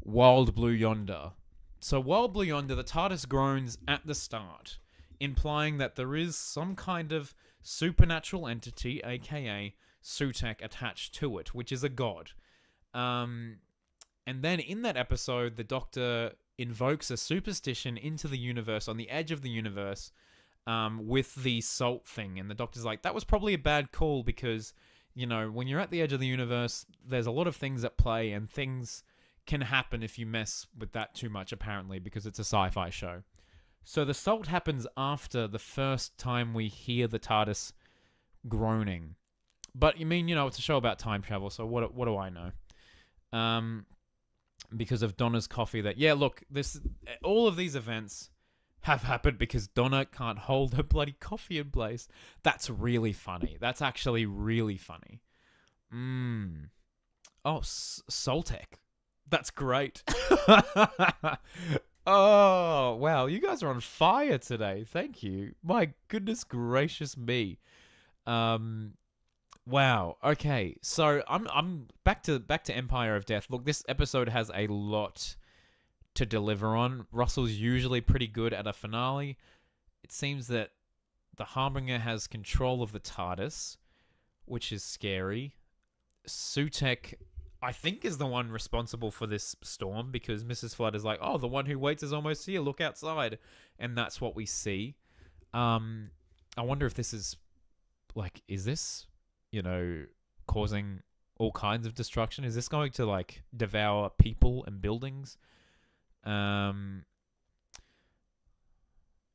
Wild Blue Yonder. So Wild Blue Yonder, the TARDIS groans at the start, implying that there is some kind of supernatural entity, aka Sutekh, attached to it, which is a god. And then in that episode, the Doctor invokes a superstition into the universe, on the edge of the universe, with the salt thing. And the Doctor's like, that was probably a bad call because, you know, when you're at the edge of the universe, there's a lot of things at play, and things can happen if you mess with that too much, apparently, because it's a sci-fi show. So the salt happens after the first time we hear the TARDIS groaning. But, you mean, you know, it's a show about time travel, so what do I know? Because of Donna's coffee that... Yeah, look, all of these events have happened because Donna can't hold her bloody coffee in place. That's really funny. That's actually really funny. Oh, Saltech. That's great. Oh, wow. You guys are on fire today. Thank you. My goodness gracious me. Wow. Okay. So I'm back to Empire of Death. Look, this episode has a lot to deliver on. Russell's usually pretty good at a finale. It seems that the Harbinger has control of the TARDIS, which is scary. Sutekh, I think, is the one responsible for this storm because Mrs. Flood is like, oh, the one who waits is almost here. Look outside. And that's what we see. I wonder if this is, like, is this, you know, causing all kinds of destruction? Is this going to, like, devour people and buildings? Yeah,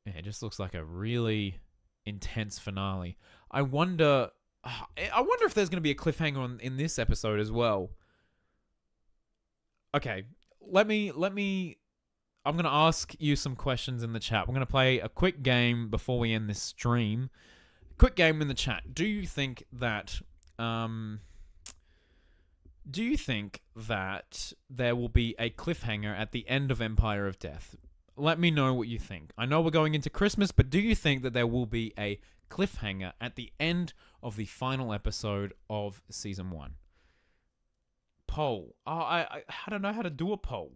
it just looks like a really intense finale. I wonder if there's going to be a cliffhanger in this episode as well. Okay, let me. I'm going to ask you some questions in the chat. We're going to play a quick game before we end this stream. Quick game in the chat. Do you think that there will be a cliffhanger at the end of Empire of Death? Let me know what you think. I know we're going into Christmas, but do you think that there will be a cliffhanger at the end of the final episode of Season 1? Poll. Oh, I don't know how to do a poll.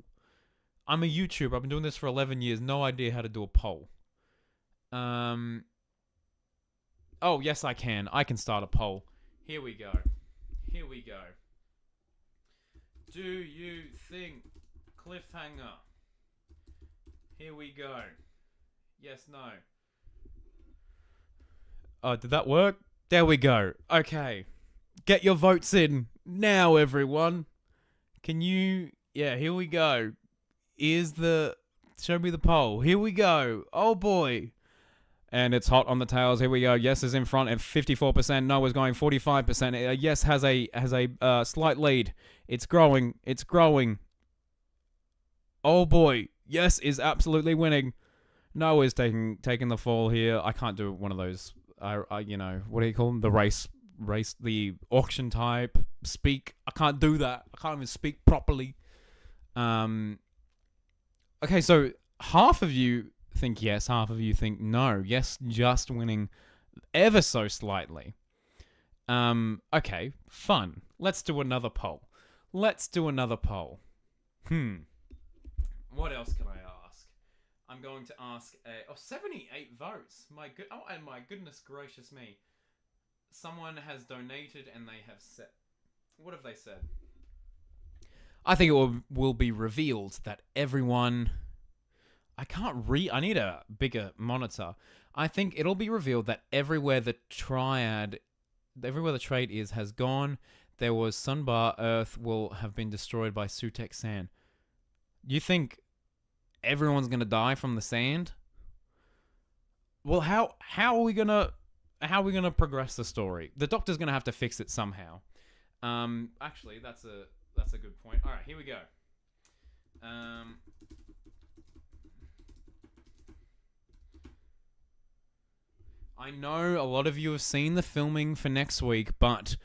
I'm a YouTuber. I've been doing this for 11 years. No idea how to do a poll. Oh, yes, I can. I can start a poll. Here we go. Do you think cliffhanger? Here we go. Yes, no. Oh, did that work? There we go. Okay. Get your votes in now, everyone. Can you... Yeah, here we go. Here's the... Show me the poll. Here we go. Oh, boy. And it's hot on the tails. Here we go. Yes is in front at 54%. No is going 45%. Yes has a slight lead. It's growing. It's growing. Oh, boy. Yes is absolutely winning. No is taking the fall here. I can't do one of those. You know, what do you call them? The race, the auction type speak. I can't do that. I can't even speak properly. Okay, so half of you think yes, half of you think no. Yes, just winning ever so slightly. Okay, fun. Let's do another poll. What else can I ask? I'm going to ask 78 votes. And my goodness gracious me. Someone has donated and they have said... What have they said? I think it will be revealed that everyone... I need a bigger monitor. I think it'll be revealed that everywhere the trait is has gone, there was Sunbar Earth will have been destroyed by Sutek Sand. You think everyone's gonna die from the sand? Well, how are we gonna progress the story? The Doctor's gonna have to fix it somehow. Actually, that's a good point. All right, here we go. I know a lot of you have seen the filming for next week, but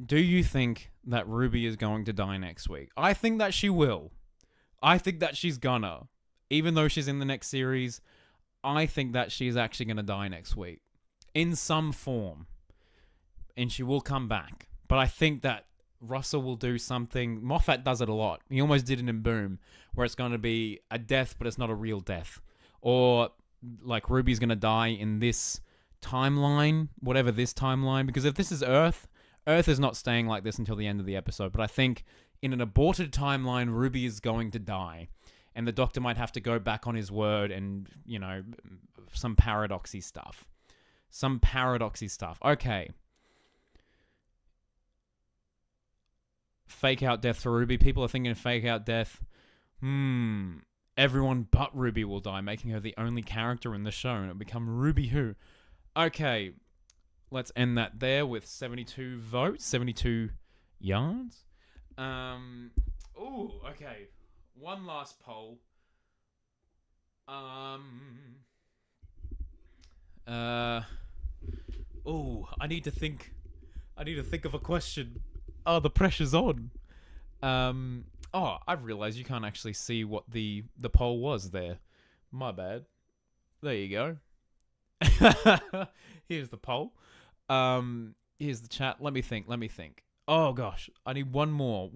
do you think that Ruby is going to die next week? I think that she will. I think that she's gonna. Even though she's in the next series, I think that she's actually going to die next week. In some form. And she will come back. But I think that Russell will do something. Moffat does it a lot. He almost did it in Boom, where it's going to be a death, but it's not a real death. Or, like, Ruby's going to die in this timeline, whatever this timeline. Because if this is Earth is not staying like this until the end of the episode. But I think in an aborted timeline, Ruby is going to die. And the Doctor might have to go back on his word and, you know, some paradoxy stuff. Okay. Fake out death for Ruby. People are thinking of fake out death. Everyone but Ruby will die, making her the only character in the show. And it'll become Ruby Who. Okay. Let's end that there with 72 votes. 72 yards. Ooh, okay. One last poll. I need to think of a question. Oh, the pressure's on. I've realized you can't actually see what the poll was there. My bad. There you go. Here's the poll. Here's the chat. Let me think. Oh gosh, I need one more.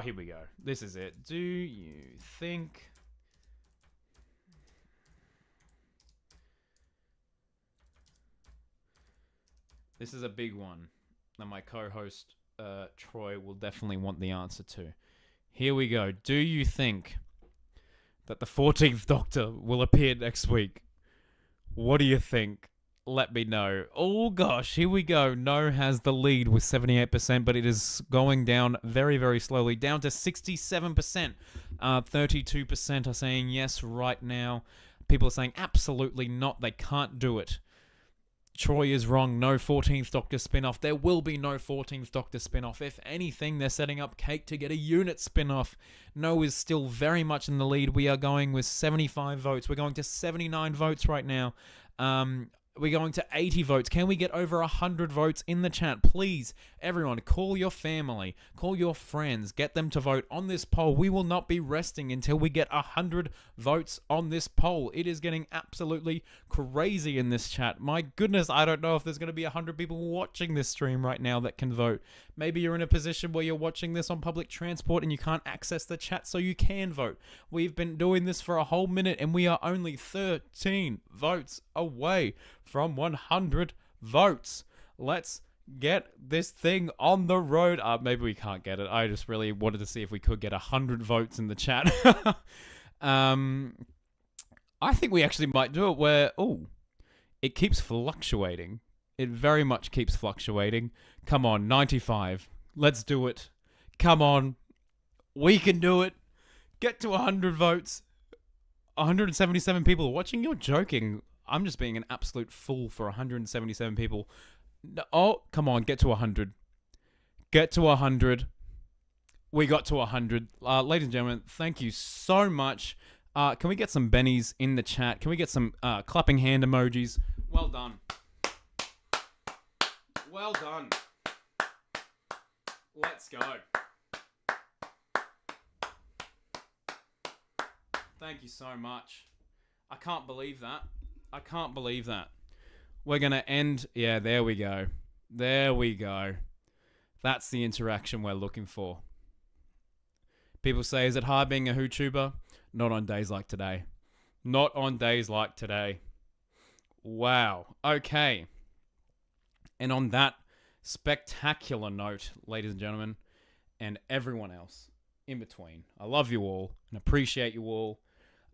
Here we go. This is it. Do you think... This is a big one that my co-host, Troy, will definitely want the answer to. Here we go. Do you think that the 14th Doctor will appear next week? What do you think? Let me know. Oh gosh, here we go. No has the lead with 78%, but it is going down very, very slowly. Down to 67%. 32% are saying yes right now. People are saying absolutely not. They can't do it. Troy is wrong. No 14th Doctor spin-off. There will be no 14th Doctor spin-off. If anything, they're setting up Kate to get a unit spin-off. No is still very much in the lead. We are going with 75 votes. We're going to 79 votes right now. We're going to 80 votes. Can we get over 100 votes in the chat? Please, everyone, call your family, call your friends, get them to vote on this poll. We will not be resting until we get 100 votes on this poll. It is getting absolutely crazy in this chat. My goodness, I don't know if there's going to be 100 people watching this stream right now that can vote. Maybe you're in a position where you're watching this on public transport and you can't access the chat so you can vote. We've been doing this for a whole minute and we are only 13 votes away from 100 votes. Let's get this thing on the road. Maybe we can't get it. I just really wanted to see if we could get 100 votes in the chat. I think we actually might do it where, it keeps fluctuating. It very much keeps fluctuating. Come on, 95. Let's do it. Come on. We can do it. Get to 100 votes. 177 people are watching. You're joking. I'm just being an absolute fool for 177 people. Oh, come on. Get to 100. Get to 100. We got to 100. Ladies and gentlemen, thank you so much. Can we get some bennies in the chat? Can we get some clapping hand emojis? Well done. Well done. Let's go. Thank you so much. I can't believe that. I can't believe that. We're going to end. Yeah, there we go. There we go. That's the interaction we're looking for. People say, is it hard being a YouTuber? Not on days like today. Not on days like today. Wow. Okay. And on that spectacular note, ladies and gentlemen, and everyone else in between, I love you all and appreciate you all.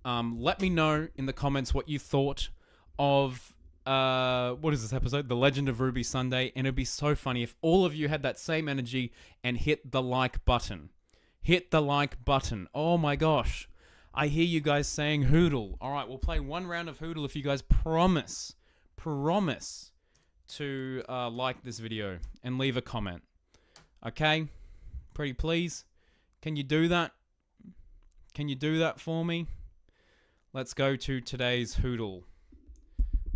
Let me know in the comments what you thought of, what is this episode? The Legend of Ruby Sunday. And it'd be so funny if all of you had that same energy and hit the like button. Hit the like button. Oh my gosh. I hear you guys saying Hoodle. All right, we'll play one round of Hoodle if you guys promise to like this video and leave a comment. Okay? Pretty please. Can you do that? Can you do that for me? Let's go to today's Hoodle.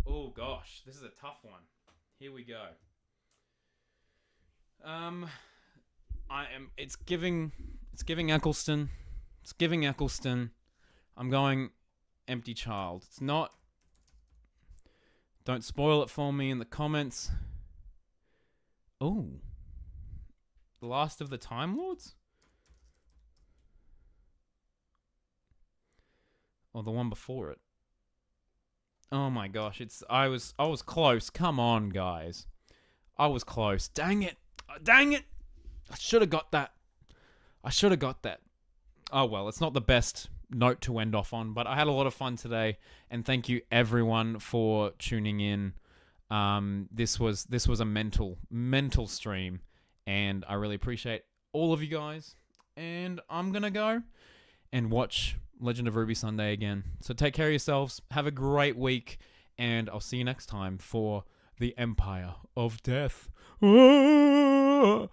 Oh gosh, this is a tough one. Here we go. It's giving Eccleston. It's giving Eccleston. I'm going Empty Child. It's not. Don't spoil it for me in the comments. Oh. The Last of the Time Lords? Or the one before it? Oh my gosh, I was close. Come on, guys. I was close. Dang it. Dang it. I should have got that. Oh well, it's not the best note to end off on, but I had a lot of fun today, and thank you everyone for tuning in. This was a mental stream, and I really appreciate all of you guys. And I'm gonna go and watch Legend of Ruby Sunday again. So take care of yourselves. Have a great week, and I'll see you next time for the Empire of Death. Allons-y.